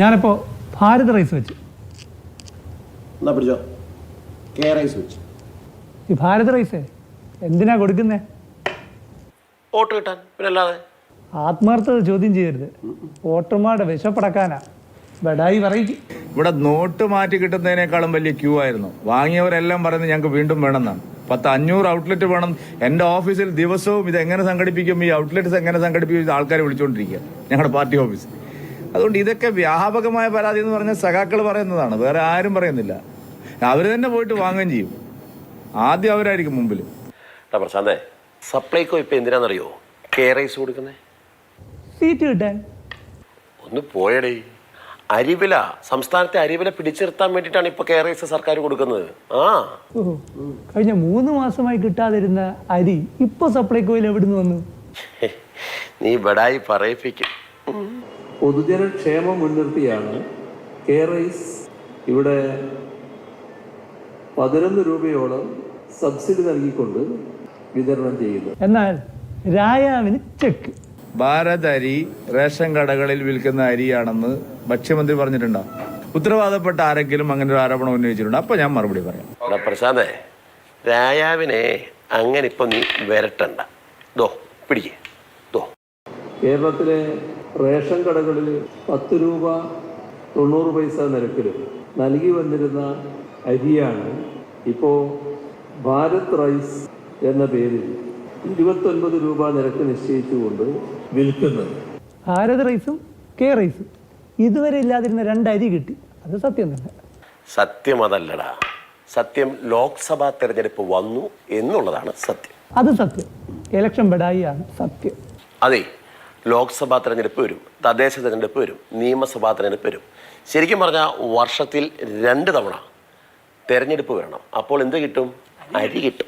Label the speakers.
Speaker 1: ഞാനിപ്പോൾ ഭാരത് റൈസ് വെച്ച്.
Speaker 2: എന്നാ പിടിച്ചോ, കെ റൈസ് വെച്ച്.
Speaker 1: ഈ ഭാരത് റൈസ് എന്തിനാ കൊടുക്കുന്നേ?
Speaker 2: വോട്ട് കിട്ടാൻ, പിന്നെ അല്ലാതെ.
Speaker 1: ആത്മാർത്ഥത ചോദ്യം ചെയ്യരുത്. വോട്ടർമാരുടെ വിശപ്പടക്കാനാ ബഡായി പറയിക്കും.
Speaker 3: ഇവിടെ നോട്ട് മാറ്റി കിട്ടുന്നതിനേക്കാളും വലിയ ക്യൂ ആയിരുന്നു. വാങ്ങിയവരെല്ലാം പറയുന്നത് ഞങ്ങൾക്ക് വീണ്ടും വേണമെന്നാണ്. 500 ഔട്ട്ലെറ്റ് വേണം. എൻ്റെ ഓഫീസിൽ ദിവസവും ഇത് എങ്ങനെ സംഘടിപ്പിക്കും, ഈ ഔട്ട്ലെറ്റ്സ് എങ്ങനെ സംഘടിപ്പിക്കും, ആൾക്കാർ വിളിച്ചുകൊണ്ടിരിക്കുക ഞങ്ങളുടെ പാർട്ടി ഓഫീസ്. അതുകൊണ്ട് ഇതൊക്കെ വ്യാപകമായ പരാതി എന്ന് പറഞ്ഞാൽ സഖാക്കൾ പറയുന്നതാണ്, വേറെ ആരും പറയുന്നില്ല. അവർ തന്നെ പോയിട്ട് വാങ്ങുകയും ചെയ്യും. ആദ്യം അവരായിരിക്കും മുമ്പിൽ.
Speaker 2: പ്രശാന്തേ, സപ്ലൈകോ ഇപ്പൊ എന്തിനാണെന്നറിയോ കെ റൈസ് കൊടുക്കുന്നേ?
Speaker 1: സീറ്റ് കിട്ടാൻ.
Speaker 2: ഒന്ന് പോയടേ. അരിവില, സംസ്ഥാനത്തെ അരിവില പിടിച്ചു നിർത്താൻ വേണ്ടിയിട്ടാണ് ഇപ്പൊ കെ റൈസ് സർക്കാർ കൊടുക്കുന്നത്.
Speaker 1: കഴിഞ്ഞ 3 മാസമായി കിട്ടാതിരുന്ന അരി ഇപ്പൊ സപ്ലൈകോയിൽ എവിടുന്ന് വന്നു?
Speaker 2: നീ ബഡായി പറയിപ്പിക്കും.
Speaker 4: പൊതുജനക്ഷേമം മുൻനിർത്തിയാണ് കെ റൈസ് ഇവിടെ 11 രൂപയോളം സബ്സിഡി നൽകിക്കൊണ്ട് വിതരണം ചെയ്യുന്നത്.
Speaker 1: എന്നാൽ രായാവിന് ചെക്ക്.
Speaker 3: ഭാരത് അരി റേഷൻ കടകളിൽ വിൽക്കുന്ന അരിയാണെന്ന് ഭക്ഷ്യമന്ത്രി പറഞ്ഞിട്ടുണ്ടോ? ഉത്തരവാദപ്പെട്ട ആരെങ്കിലും അങ്ങനെ ഒരു ആരോപണം ഉന്നയിച്ചിട്ടുണ്ടോ? അപ്പൊ ഞാൻ മറുപടി പറയാം.
Speaker 2: പ്രശാന്തേ, രായാവിനെ അങ്ങനെ ഇപ്പൊ നീ വരട്ടണ്ട. പിടിക്കേ.
Speaker 4: കേരളത്തിലെ റേഷൻ കടകളിൽ 10 രൂപ 90 പൈസ നിരക്കിൽ നൽകി വന്നിരുന്ന അരിയാണ് ഇപ്പോൾ ഭാരത് റൈസ് എന്ന പേരിൽ 29 രൂപ നിരക്ക് നിശ്ചയിച്ചുകൊണ്ട് വിൽക്കുന്നത്.
Speaker 1: ഭാരത് റൈസും കെ റൈസും ഇതുവരെ ഇല്ലാതിരുന്ന 2 അരി കിട്ടി. അത് സത്യം തന്നെ.
Speaker 2: സത്യം അതല്ലടാ. സത്യം ലോക്സഭാ തെരഞ്ഞെടുപ്പ് വന്നു എന്നുള്ളതാണ് സത്യം.
Speaker 1: അത് സത്യം. ഇലക്ഷൻ ബഡായിയാണ് സത്യം.
Speaker 2: അതെ, ലോക്സഭാ തെരഞ്ഞെടുപ്പ് വരും, തദ്ദേശ തെരഞ്ഞെടുപ്പ് വരും, നിയമസഭാ തെരഞ്ഞെടുപ്പ് വരും. ശരിക്കും പറഞ്ഞാൽ വർഷത്തിൽ 2 തവണ തെരഞ്ഞെടുപ്പ് വരണം. അപ്പോൾ എന്ത് കിട്ടും? അരി കിട്ടും.